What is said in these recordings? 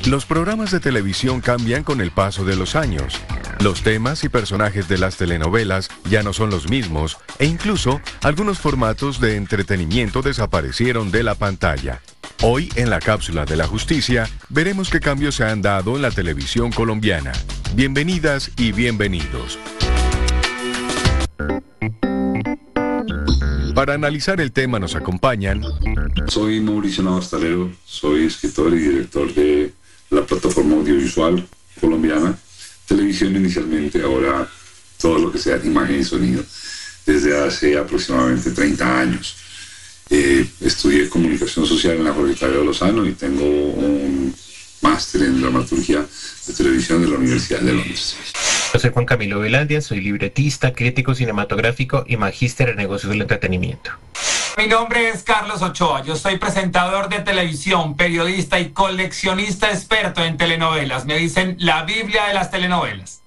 Los programas de televisión cambian con el paso de los años. Los temas y personajes de las telenovelas ya no son los mismos e incluso algunos formatos de entretenimiento desaparecieron de la pantalla. Hoy, en la cápsula de la justicia, veremos qué cambios se han dado en la televisión colombiana. Bienvenidas y bienvenidos. Para analizar el tema nos acompañan... Soy Mauricio Navastalero, soy escritor y director de la plataforma audiovisual colombiana, televisión inicialmente, ahora todo lo que sea de imagen y sonido, desde hace aproximadamente 30 años. Estudié comunicación social en la Jorge Tadeo Lozano y tengo un máster en dramaturgia de televisión de la Universidad de Londres. Yo soy Juan Camilo Velandia, soy libretista, crítico cinematográfico y magíster en negocios del entretenimiento. Mi nombre es Carlos Ochoa, yo soy presentador de televisión, periodista y coleccionista experto en telenovelas. Me dicen la Biblia de las telenovelas.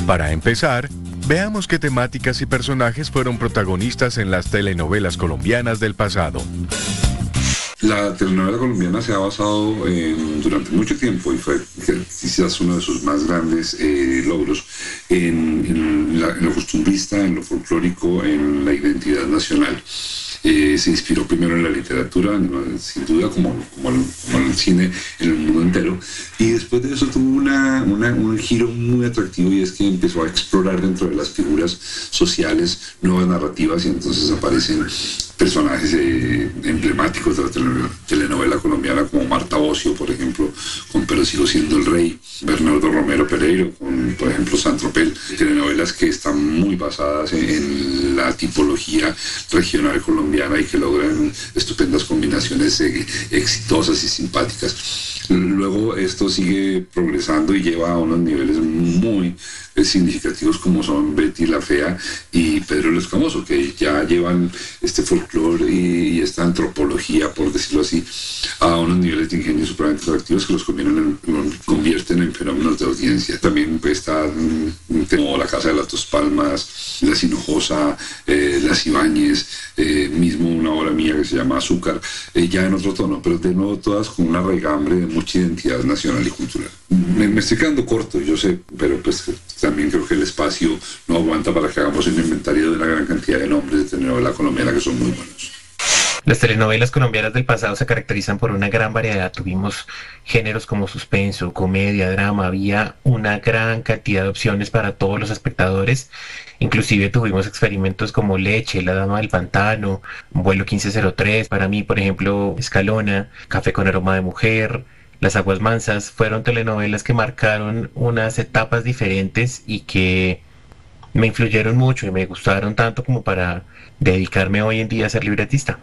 Para empezar, veamos qué temáticas y personajes fueron protagonistas en las telenovelas colombianas del pasado. La telenovela colombiana se ha basado durante mucho tiempo, y fue quizás uno de sus más grandes logros, en lo costumbrista, en lo folclórico, en la identidad nacional. Se inspiró primero en la literatura, sin duda, como el cine en el mundo entero, y después de eso tuvo un giro muy atractivo, y es que empezó a explorar dentro de las figuras sociales nuevas narrativas, y entonces aparecen personajes emblemáticos de la telenovela colombiana, como Marta Bosio, por ejemplo, con Pero sigo siendo el rey, Bernardo Romero Pereiro, con, por ejemplo, San Tropel, telenovelas que están muy basadas en la tipología regional colombiana y que logran estupendas combinaciones exitosas y simpáticas. Luego esto sigue progresando y lleva a unos niveles muy significativos, como son Betty la Fea y Pedro el Escamoso, que ya llevan este folclore y esta antropología, por decirlo así, a unos niveles de ingenio supremamente atractivos que los convierten en fenómenos de audiencia. También está como La Casa de las Dos Palmas, La Hinojosa, Las Ibáñez, mismo una obra mía que se llama Azúcar, ya en otro tono, pero de nuevo todas con una raigambre de mucha identidad nacional y cultural. Me estoy quedando corto, yo sé, pero pues también creo que el espacio no aguanta para que hagamos un inventario de una gran cantidad de nombres de telenovela colombiana que son muy buenos. Las telenovelas colombianas del pasado se caracterizan por una gran variedad. Tuvimos géneros como suspenso, comedia, drama. Había una gran cantidad de opciones para todos los espectadores. Inclusive tuvimos experimentos como Leche, La Dama del Pantano, Vuelo 1503. Para mí, por ejemplo, Escalona, Café con aroma de mujer, Las Aguas Mansas. Fueron telenovelas que marcaron unas etapas diferentes y que me influyeron mucho y me gustaron tanto como para dedicarme hoy en día a ser libretista.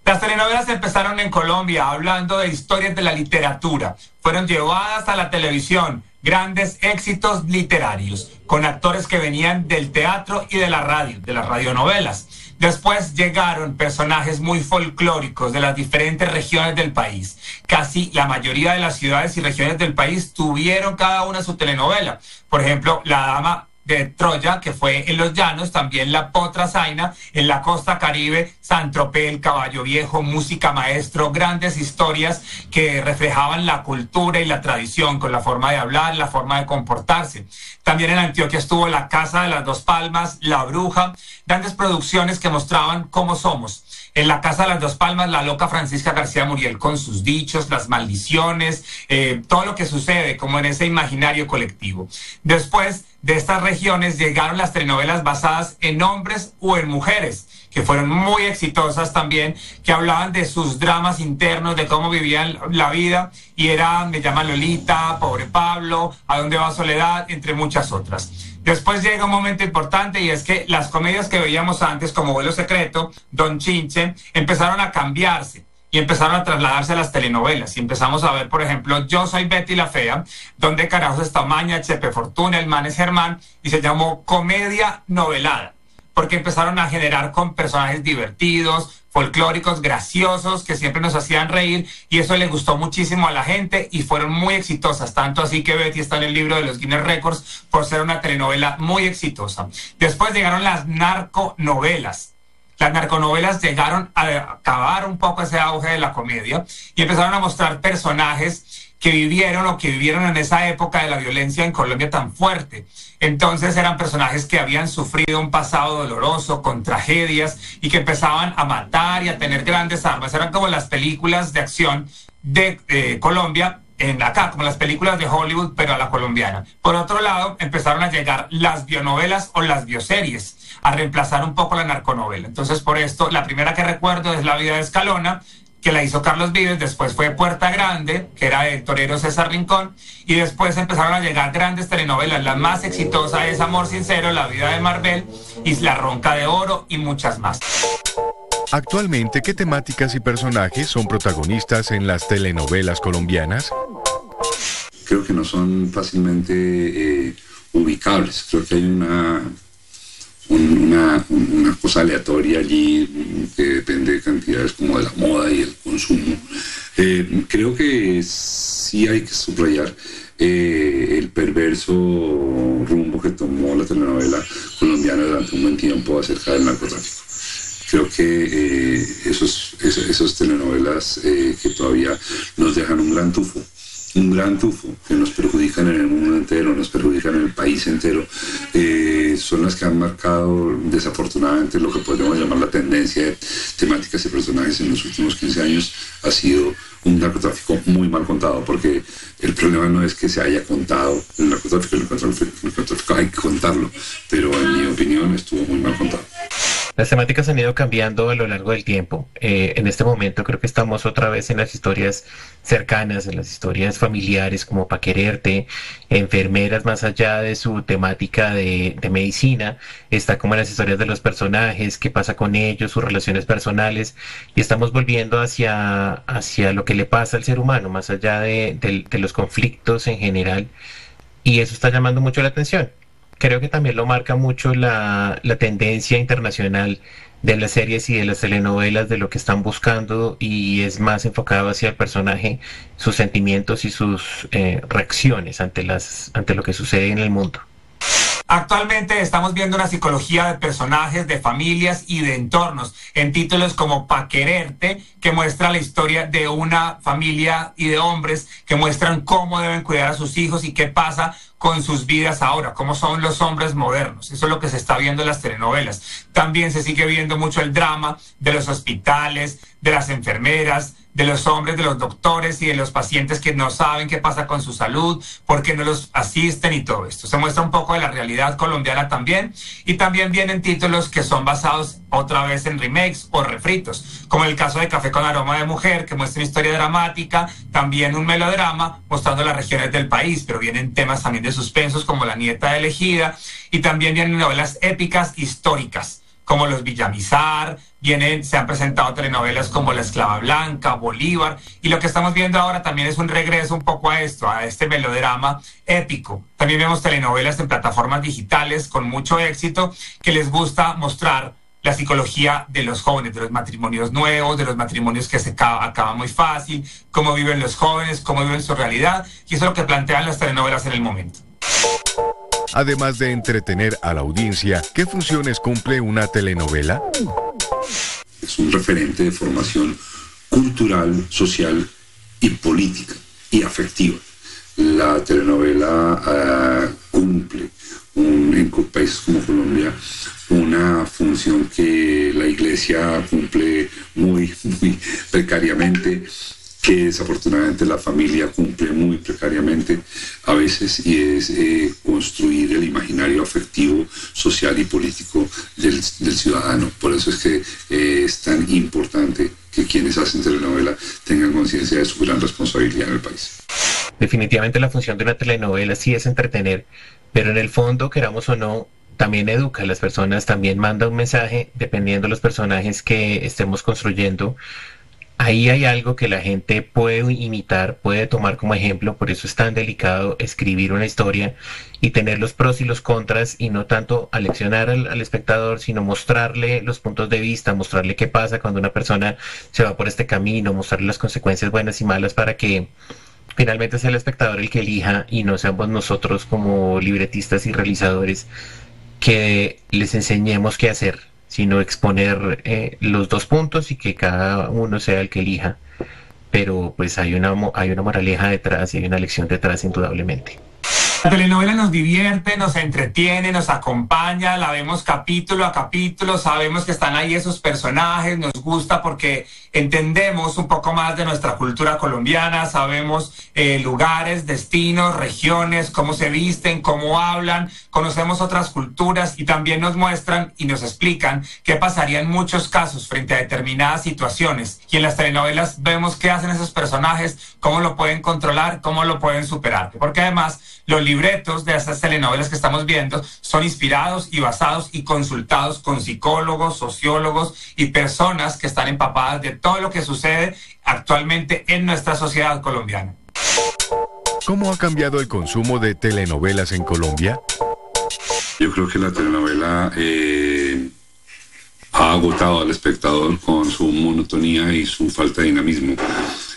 Las telenovelas empezaron en Colombia hablando de historias de la literatura. Fueron llevadas a la televisión, grandes éxitos literarios, con actores que venían del teatro y de la radio, de las radionovelas. Después llegaron personajes muy folclóricos de las diferentes regiones del país. Casi la mayoría de las ciudades y regiones del país tuvieron cada una su telenovela. Por ejemplo, La Dama de Troya, que fue en los llanos, también La Potra Zaina, en la costa caribe, San Tropel, Caballo Viejo, Música Maestro, grandes historias que reflejaban la cultura y la tradición, con la forma de hablar, la forma de comportarse. También en Antioquia estuvo La Casa de las Dos Palmas, La Bruja, grandes producciones que mostraban cómo somos. En La Casa de las Dos Palmas, la loca Francisca García Muriel con sus dichos, las maldiciones, todo lo que sucede como en ese imaginario colectivo. Después de estas regiones llegaron las telenovelas basadas en hombres o en mujeres, que fueron muy exitosas también, que hablaban de sus dramas internos, de cómo vivían la vida, y era Me llama Lolita, Pobre Pablo, ¿A dónde va Soledad?, entre muchas otras. Después llega un momento importante, y es que las comedias que veíamos antes, como Vuelo Secreto, Don Chinche, empezaron a cambiarse y empezaron a trasladarse a las telenovelas. Y empezamos a ver, por ejemplo, Yo soy Betty la Fea, Donde carajos está Maña, Chepe Fortuna, El man es Germán, y se llamó comedia novelada, porque empezaron a generar con personajes divertidos, folclóricos, graciosos, que siempre nos hacían reír, y eso le gustó muchísimo a la gente y fueron muy exitosas, tanto así que Betty está en el libro de los Guinness Records por ser una telenovela muy exitosa. Después llegaron las narconovelas. las narconovelas llegaron a acabar un poco ese auge de la comedia y empezaron a mostrar personajes que vivieron en esa época de la violencia en Colombia tan fuerte. Entonces eran personajes que habían sufrido un pasado doloroso, con tragedias, y que empezaban a matar y a tener grandes armas. Eran como las películas de acción de Colombia, acá, como las películas de Hollywood, pero a la colombiana. Por otro lado, empezaron a llegar las bionovelas o las bioseries, a reemplazar un poco la narconovela. Entonces, por esto, la primera que recuerdo es La vida de Escalona, que la hizo Carlos Vives. Después fue Puerta Grande, que era del torero César Rincón, y después empezaron a llegar grandes telenovelas. La más exitosa es Amor Sincero, La vida de Marvel, Isla Ronca de Oro y muchas más. Actualmente, ¿qué temáticas y personajes son protagonistas en las telenovelas colombianas? Creo que no son fácilmente ubicables. Creo que hay una cosa aleatoria allí que depende de cantidades como de la moda y el consumo. Creo que sí hay que subrayar el perverso rumbo que tomó la telenovela colombiana durante un buen tiempo acerca del narcotráfico. Creo que esas telenovelas que todavía nos dejan un gran tufo que nos perjudican en el mundo entero, nos perjudican en el país entero, son las que han marcado desafortunadamente lo que podemos llamar la tendencia de temáticas y personajes en los últimos 15 años. Ha sido un narcotráfico muy mal contado, porque el problema no es que se haya contado el narcotráfico hay que contarlo, pero en mi opinión estuvo muy mal contado. Las temáticas han ido cambiando a lo largo del tiempo. En este momento creo que estamos otra vez en las historias cercanas, en las historias familiares como Pa' Quererte, enfermeras más allá de su temática de medicina, está como en las historias de los personajes, qué pasa con ellos, sus relaciones personales, y estamos volviendo hacia lo que le pasa al ser humano, más allá de los conflictos en general, y eso está llamando mucho la atención. Creo que también lo marca mucho la tendencia internacional de las series y de las telenovelas, de lo que están buscando, y es más enfocado hacia el personaje, sus sentimientos y sus reacciones ante lo que sucede en el mundo. Actualmente estamos viendo una psicología de personajes, de familias y de entornos en títulos como Pa' Quererte, que muestra la historia de una familia y de hombres que muestran cómo deben cuidar a sus hijos y qué pasa con sus vidas ahora, cómo son los hombres modernos. Eso es lo que se está viendo en las telenovelas. También se sigue viendo mucho el drama de los hospitales, de las enfermeras, de los hombres, de los doctores y de los pacientes que no saben qué pasa con su salud, por qué no los asisten y todo esto. Se muestra un poco de la realidad colombiana también, y también vienen títulos que son basados otra vez en remakes o refritos, como el caso de Café con aroma de mujer, que muestra una historia dramática, también un melodrama mostrando las regiones del país, pero vienen temas también de suspensos como La nieta elegida, y también vienen novelas épicas históricas como Los Villamizar, se han presentado telenovelas como La Esclava Blanca, Bolívar, y lo que estamos viendo ahora también es un regreso un poco a este melodrama épico. También vemos telenovelas en plataformas digitales con mucho éxito que les gusta mostrar la psicología de los jóvenes, de los matrimonios nuevos, de los matrimonios que se acaban muy fácil, cómo viven los jóvenes, cómo viven su realidad, y eso es lo que plantean las telenovelas en el momento. Además de entretener a la audiencia, ¿qué funciones cumple una telenovela? Es un referente de formación cultural, social y política y afectiva. La telenovela cumple en países como Colombia una función que la Iglesia cumple muy precariamente, que desafortunadamente la familia cumple muy precariamente a veces, y es construir el imaginario afectivo, social y político del ciudadano. Por eso es que es tan importante que quienes hacen telenovela tengan conciencia de su gran responsabilidad en el país. Definitivamente la función de una telenovela sí es entretener, pero en el fondo, queramos o no, también educa a las personas, también manda un mensaje dependiendo de los personajes que estemos construyendo. Ahí hay algo que la gente puede imitar, puede tomar como ejemplo, por eso es tan delicado escribir una historia y tener los pros y los contras, y no tanto aleccionar al espectador, sino mostrarle los puntos de vista, mostrarle qué pasa cuando una persona se va por este camino, mostrarle las consecuencias buenas y malas para que finalmente sea el espectador el que elija y no seamos nosotros como libretistas y realizadores que les enseñemos qué hacer, sino exponer los dos puntos y que cada uno sea el que elija. Pero pues hay una moraleja detrás y hay una lección detrás indudablemente. La telenovela nos divierte, nos entretiene, nos acompaña, la vemos capítulo a capítulo, sabemos que están ahí esos personajes, nos gusta porque entendemos un poco más de nuestra cultura colombiana, sabemos lugares, destinos, regiones, cómo se visten, cómo hablan, conocemos otras culturas y también nos muestran y nos explican qué pasaría en muchos casos frente a determinadas situaciones. Y en las telenovelas vemos qué hacen esos personajes, cómo lo pueden controlar, cómo lo pueden superar. Porque además los libretos de estas telenovelas que estamos viendo son inspirados y basados y consultados con psicólogos, sociólogos y personas que están empapadas de todo lo que sucede actualmente en nuestra sociedad colombiana. ¿Cómo ha cambiado el consumo de telenovelas en Colombia? Yo creo que la telenovela ha agotado al espectador con su monotonía y su falta de dinamismo.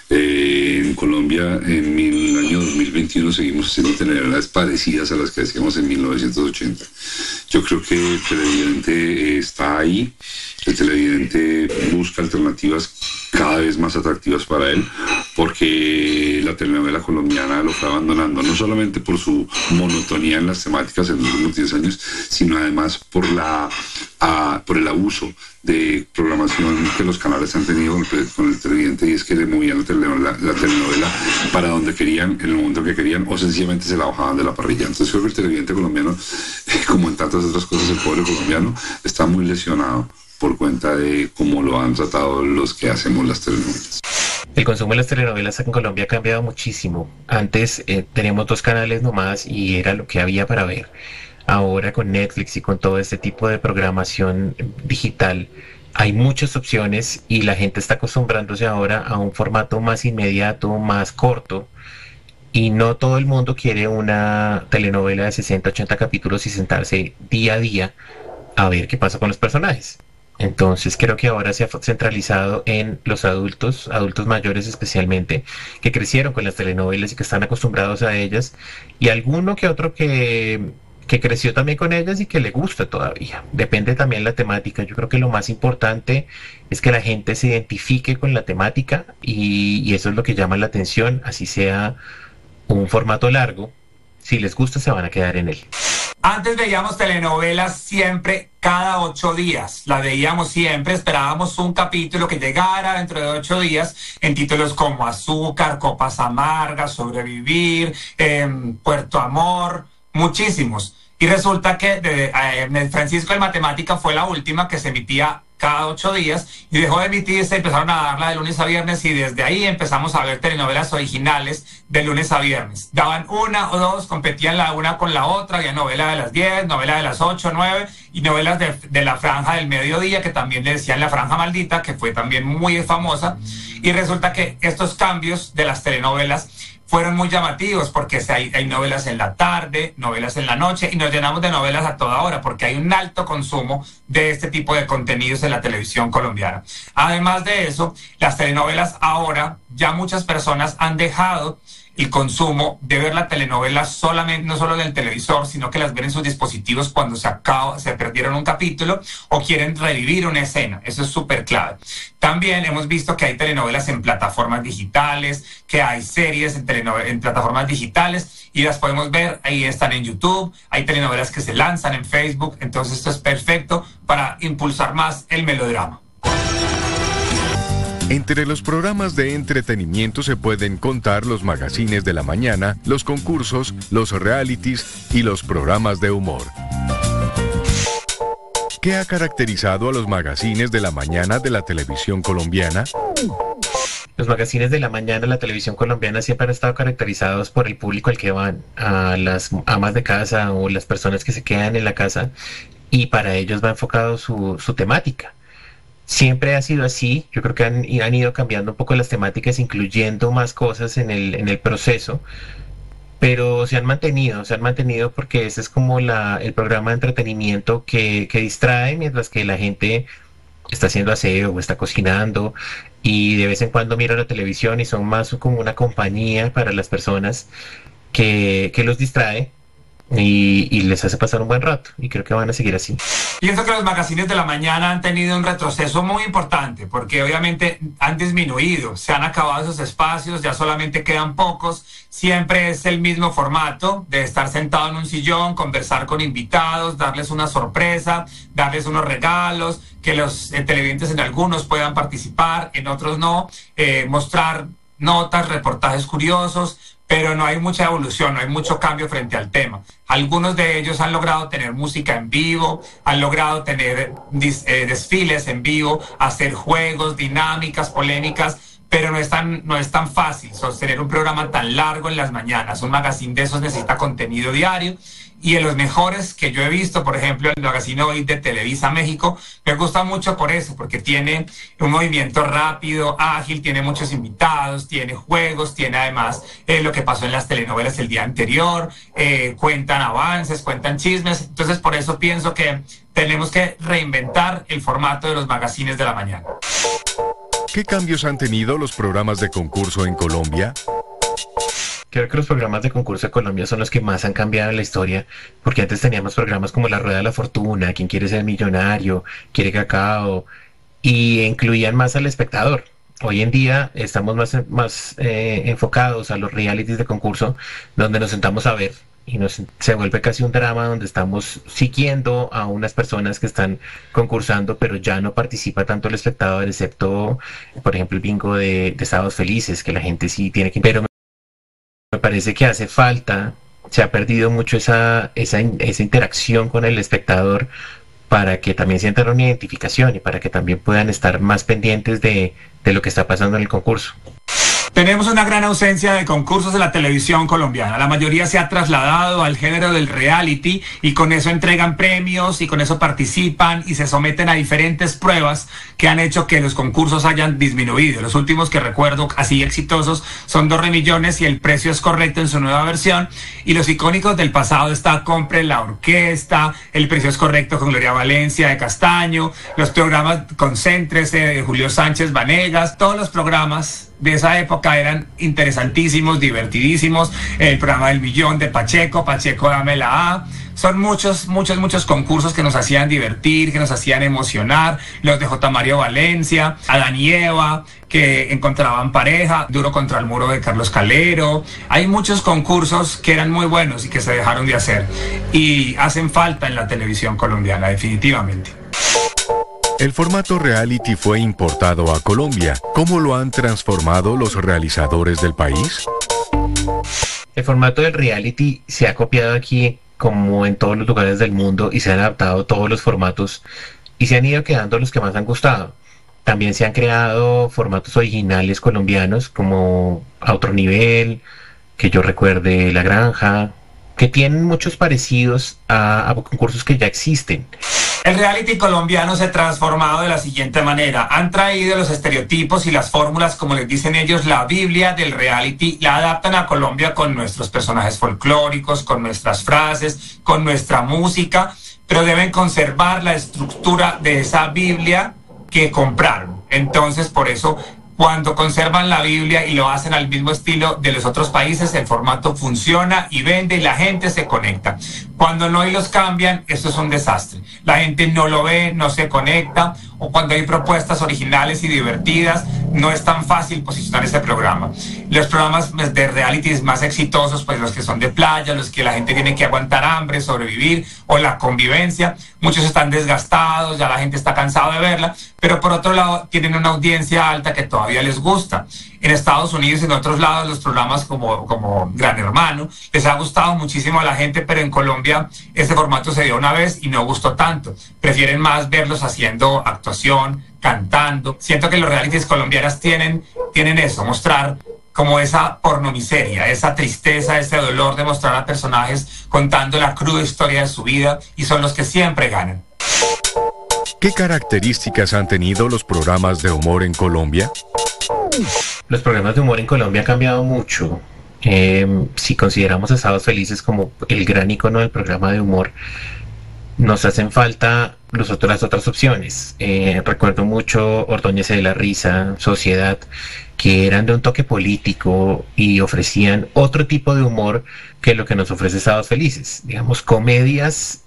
En Colombia, en el año 2021, seguimos haciendo telenovelas parecidas a las que hacíamos en 1980. Yo creo que el televidente está ahí, el televidente busca alternativas cada vez más atractivas para él, porque la telenovela colombiana lo fue abandonando, no solamente por su monotonía en las temáticas en los últimos 10 años, sino además por el abuso de programación que los canales han tenido con el televidente, y es que le movían la telenovela para donde querían, en el momento que querían, o sencillamente se la bajaban de la parrilla. Entonces creo que el televidente colombiano, como en tantas otras cosas, el pueblo colombiano está muy lesionado por cuenta de cómo lo han tratado los que hacemos las telenovelas. El consumo de las telenovelas en Colombia ha cambiado muchísimo. Antes teníamos 2 canales nomás y era lo que había para ver. Ahora con Netflix y con todo este tipo de programación digital hay muchas opciones y la gente está acostumbrándose ahora a un formato más inmediato, más corto, y no todo el mundo quiere una telenovela de 60, 80 capítulos y sentarse día a día a ver qué pasa con los personajes. Entonces creo que ahora se ha centralizado en los adultos mayores especialmente, que crecieron con las telenovelas y que están acostumbrados a ellas, y alguno que otro que creció también con ellas y que le gusta todavía. Depende también la temática. Yo creo que lo más importante es que la gente se identifique con la temática y eso es lo que llama la atención, así sea un formato largo. Si les gusta, se van a quedar en él. Antes veíamos telenovelas siempre cada 8 días. La veíamos siempre, esperábamos un capítulo que llegara dentro de 8 días en títulos como Azúcar, Copas Amargas, Sobrevivir, Puerto Amor, muchísimos. Y resulta que Francisco de Matemática fue la última que se emitía cada 8 días y dejó de emitirse, empezaron a darla de lunes a viernes y desde ahí empezamos a ver telenovelas originales de lunes a viernes. Daban 1 o 2, competían la una con la otra, había novela de las 10, novela de las 8, 9 y novelas de la franja del mediodía, que también le decían La Franja Maldita, que fue también muy famosa. Y resulta que estos cambios de las telenovelas fueron muy llamativos porque hay novelas en la tarde, novelas en la noche y nos llenamos de novelas a toda hora porque hay un alto consumo de este tipo de contenidos en la televisión colombiana. Además de eso, las telenovelas ahora, ya muchas personas han dejado el consumo de ver la telenovela solamente, no solo en el televisor, sino que las ven en sus dispositivos cuando se perdieron un capítulo o quieren revivir una escena. Eso es súper clave. También hemos visto que hay telenovelas en plataformas digitales, que hay series en plataformas digitales y las podemos ver, ahí están en YouTube, hay telenovelas que se lanzan en Facebook, entonces esto es perfecto para impulsar más el melodrama. Entre los programas de entretenimiento se pueden contar los magazines de la mañana, los concursos, los realities y los programas de humor. ¿Qué ha caracterizado a los magazines de la mañana de la televisión colombiana? Los magazines de la mañana de la televisión colombiana siempre han estado caracterizados por el público al que van, a las amas de casa o las personas que se quedan en la casa, y para ellos va enfocado su temática. Siempre ha sido así. Yo creo que han ido cambiando un poco las temáticas, incluyendo más cosas en el proceso, pero se han mantenido porque ese es como el programa de entretenimiento que distrae mientras que la gente está haciendo aseo o está cocinando y de vez en cuando mira la televisión, y son más como una compañía para las personas que los distrae y les hace pasar un buen rato, y creo que van a seguir así. Pienso que los magazines de la mañana han tenido un retroceso muy importante porque obviamente han disminuido, se han acabado esos espacios, ya solamente quedan pocos, siempre es el mismo formato de estar sentado en un sillón, conversar con invitados, darles una sorpresa, darles unos regalos, que los televidentes en algunos puedan participar, en otros no, mostrar notas, reportajes curiosos, pero no hay mucha evolución, no hay mucho cambio frente al tema. Algunos de ellos han logrado tener música en vivo, han logrado tener desfiles en vivo, hacer juegos, dinámicas, polémicas, pero no es tan fácil sostener un programa tan largo en las mañanas. Un magazine de esos necesita contenido diario. Y de los mejores que yo he visto, por ejemplo, el magazine Hoy de Televisa México, me gusta mucho por eso, porque tiene un movimiento rápido, ágil, tiene muchos invitados, tiene juegos, tiene además lo que pasó en las telenovelas el día anterior, cuentan avances, cuentan chismes. Entonces, por eso pienso que tenemos que reinventar el formato de los magazines de la mañana. ¿Qué cambios han tenido los programas de concurso en Colombia? Creo que los programas de concurso de Colombia son los que más han cambiado en la historia, porque antes teníamos programas como La Rueda de la Fortuna, ¿Quién quiere ser millonario?, Quiere Cacao, y incluían más al espectador. Hoy en día estamos más enfocados a los realities de concurso, donde nos sentamos a ver y se vuelve casi un drama donde estamos siguiendo a unas personas que están concursando, pero ya no participa tanto el espectador, excepto, por ejemplo, el bingo de Sábados Felices, que la gente sí tiene que... Pero me parece que hace falta, se ha perdido mucho esa interacción con el espectador para que también sientan una identificación y para que también puedan estar más pendientes de lo que está pasando en el concurso. Tenemos una gran ausencia de concursos en la televisión colombiana. La mayoría se ha trasladado al género del reality y con eso entregan premios y con eso participan y se someten a diferentes pruebas que han hecho que los concursos hayan disminuido. Los últimos que recuerdo así exitosos son 2 Remillones y El Precio es Correcto en su nueva versión. Y los icónicos del pasado está Compre la Orquesta, El Precio es Correcto con Gloria Valencia de Castaño, los programas Concéntrese de Julio Sánchez Vanegas. Todos los programas de esa época eran interesantísimos, divertidísimos. El programa del millón de Pacheco, dame la A. Son muchos concursos que nos hacían divertir, que nos hacían emocionar. Los de J. Mario Valencia, Adán y Eva, que encontraban pareja, Duro contra el Muro de Carlos Calero. Hay muchos concursos que eran muy buenos y que se dejaron de hacer. Y hacen falta en la televisión colombiana, definitivamente. El formato reality fue importado a Colombia. ¿Cómo lo han transformado los realizadores del país? El formato del reality se ha copiado aquí como en todos los lugares del mundo y se han adaptado todos los formatos y se han ido quedando los que más han gustado. También se han creado formatos originales colombianos como A Otro Nivel, que yo recuerde La Granja, que tienen muchos parecidos a concursos que ya existen. El reality colombiano se ha transformado de la siguiente manera. Han traído los estereotipos y las fórmulas, como les dicen ellos, la Biblia del reality, la adaptan a Colombia con nuestros personajes folclóricos, con nuestras frases, con nuestra música, pero deben conservar la estructura de esa Biblia que compraron. Entonces, por eso, cuando conservan la Biblia y lo hacen al mismo estilo de los otros países, el formato funciona y vende y la gente se conecta. Cuando no y los cambian, esto es un desastre. La gente no lo ve, no se conecta, o cuando hay propuestas originales y divertidas, no es tan fácil posicionar ese programa. Los programas de realities más exitosos, pues los que son de playa, los que la gente tiene que aguantar hambre, sobrevivir, o la convivencia, muchos están desgastados, ya la gente está cansada de verla, pero por otro lado tienen una audiencia alta que todavía les gusta. En Estados Unidos y en otros lados los programas como Gran Hermano les ha gustado muchísimo a la gente, pero en Colombia este formato se dio una vez y no gustó tanto. Prefieren más verlos haciendo actuación, cantando. Siento que los realities colombianos tienen eso, mostrar como esa pornomiseria, esa tristeza, ese dolor de mostrar a personajes contando la cruda historia de su vida, y son los que siempre ganan. ¿Qué características han tenido los programas de humor en Colombia? Los programas de humor en Colombia han cambiado mucho. Si consideramos a Sábados Felices como el gran icono del programa de humor, nos hacen falta las otras opciones. Recuerdo mucho Ordóñez de la Risa, Sociedad, que eran de un toque político y ofrecían otro tipo de humor que lo que nos ofrece Sábados Felices. Digamos, comedias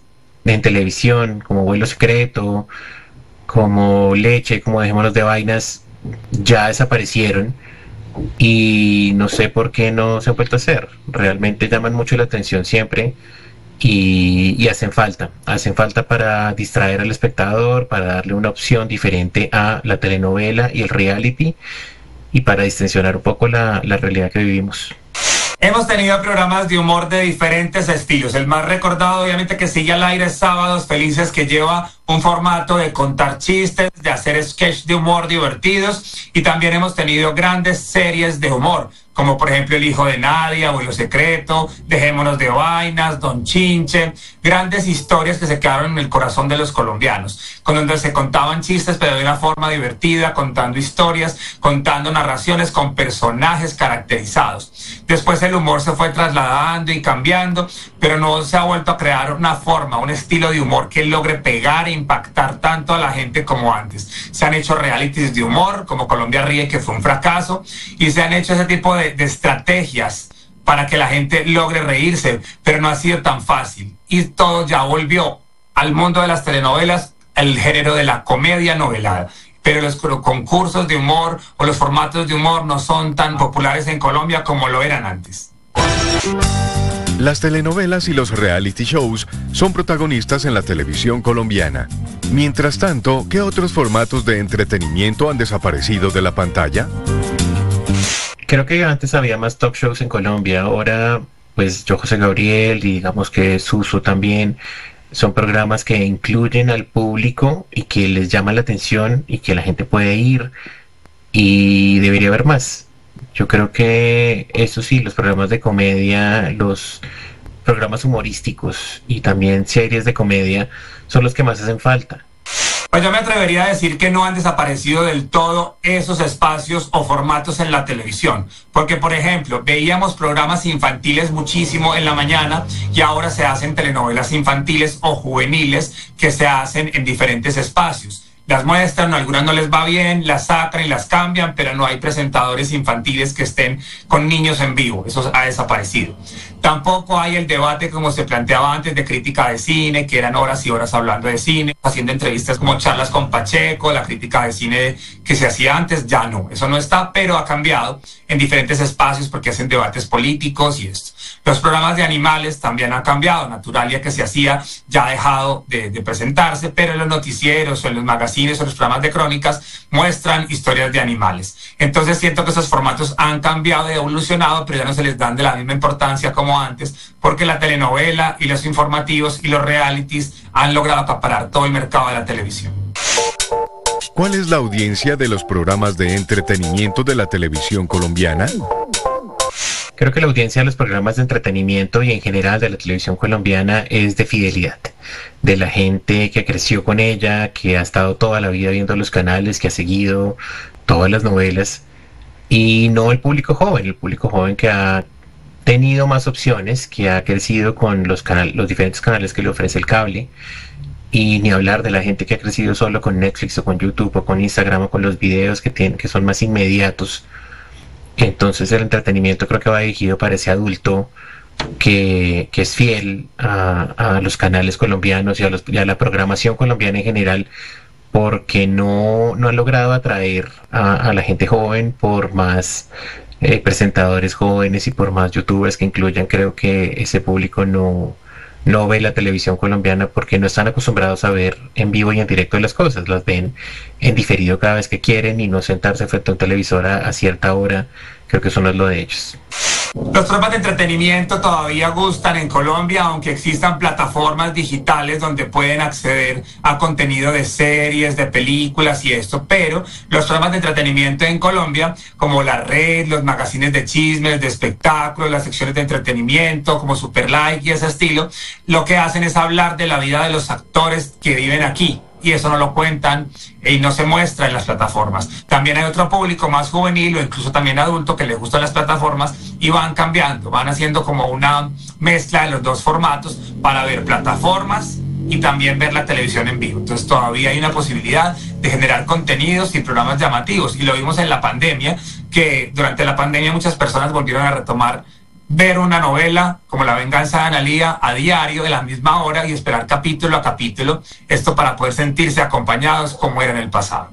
en televisión, como Vuelo Secreto, como Leche, como Dejémonos de Vainas, ya desaparecieron y no sé por qué no se han vuelto a hacer. Realmente llaman mucho la atención siempre y hacen falta para distraer al espectador, para darle una opción diferente a la telenovela y el reality y para distensionar un poco la realidad que vivimos. Hemos tenido programas de humor de diferentes estilos. El más recordado, obviamente, que sigue al aire es Sábados Felices, que lleva un formato de contar chistes, de hacer sketch de humor divertidos, y también hemos tenido grandes series de humor, como por ejemplo El Hijo de Nadia, Vuelo Secreto, Dejémonos de Vainas, Don Chinche, grandes historias que se quedaron en el corazón de los colombianos, con donde se contaban chistes pero de una forma divertida, contando historias, contando narraciones con personajes caracterizados. Después el humor se fue trasladando y cambiando, pero no se ha vuelto a crear una forma, un estilo de humor que logre pegar e impactar tanto a la gente como antes. Se han hecho realities de humor, como Colombia Ríe, que fue un fracaso, y se han hecho ese tipo de estrategias para que la gente logre reírse, pero no ha sido tan fácil. Y todo ya volvió al mundo de las telenovelas, el género de la comedia novelada. Pero los concursos de humor o los formatos de humor no son tan populares en Colombia como lo eran antes. Las telenovelas y los reality shows son protagonistas en la televisión colombiana. Mientras tanto, ¿qué otros formatos de entretenimiento han desaparecido de la pantalla? Creo que antes había más talk shows en Colombia, ahora pues Yo José Gabriel y digamos que Suso también son programas que incluyen al público y que les llama la atención y que la gente puede ir y debería haber más. Yo creo que eso sí, los programas de comedia, los programas humorísticos y también series de comedia son los que más hacen falta. Pues yo me atrevería a decir que no han desaparecido del todo esos espacios o formatos en la televisión. Porque, por ejemplo, veíamos programas infantiles muchísimo en la mañana y ahora se hacen telenovelas infantiles o juveniles que se hacen en diferentes espacios. Las muestran, algunas no les va bien, las sacan y las cambian, pero no hay presentadores infantiles que estén con niños en vivo. Eso ha desaparecido. Tampoco hay el debate como se planteaba antes de crítica de cine, que eran horas y horas hablando de cine, haciendo entrevistas como charlas con Pacheco, la crítica de cine que se hacía antes, ya no. Eso no está, pero ha cambiado en diferentes espacios porque hacen debates políticos y esto. Los programas de animales también han cambiado. Naturalia, que se hacía, ya ha dejado de presentarse, pero en los noticieros o en los magazines o los programas de crónicas muestran historias de animales. Entonces siento que esos formatos han cambiado y evolucionado, pero ya no se les dan de la misma importancia como antes, porque la telenovela y los informativos y los realities han logrado acaparar todo el mercado de la televisión. ¿Cuál es la audiencia de los programas de entretenimiento de la televisión colombiana? Creo que la audiencia de los programas de entretenimiento y en general de la televisión colombiana es de fidelidad, de la gente que creció con ella, que ha estado toda la vida viendo los canales, que ha seguido todas las novelas, y no el público joven que ha tenido más opciones, que ha crecido con los diferentes canales que le ofrece el cable, y ni hablar de la gente que ha crecido solo con Netflix o con YouTube o con Instagram o con los videos que son más inmediatos. Entonces el entretenimiento creo que va dirigido para ese adulto que es fiel a los canales colombianos y a la programación colombiana en general, porque no ha logrado atraer a la gente joven por más presentadores jóvenes y por más youtubers que incluyan. Creo que ese público no ve la televisión colombiana porque no están acostumbrados a ver en vivo y en directo las cosas, las ven en diferido cada vez que quieren y no sentarse frente a un televisor a cierta hora. Creo que eso no es lo de ellos. Los programas de entretenimiento todavía gustan en Colombia, aunque existan plataformas digitales donde pueden acceder a contenido de series, de películas y esto, pero los programas de entretenimiento en Colombia, como La Red, los magazines de chismes, de espectáculos, las secciones de entretenimiento, como Super Like y ese estilo, lo que hacen es hablar de la vida de los actores que viven aquí. Y eso no lo cuentan y no se muestra en las plataformas. También hay otro público más juvenil o incluso también adulto que le gustan las plataformas y van cambiando, van haciendo como una mezcla de los dos formatos para ver plataformas y también ver la televisión en vivo. Entonces todavía hay una posibilidad de generar contenidos y programas llamativos, y lo vimos en la pandemia, que durante la pandemia muchas personas volvieron a retomar ver una novela como La venganza de Analía a diario, de la misma hora, y esperar capítulo a capítulo, esto para poder sentirse acompañados como era en el pasado.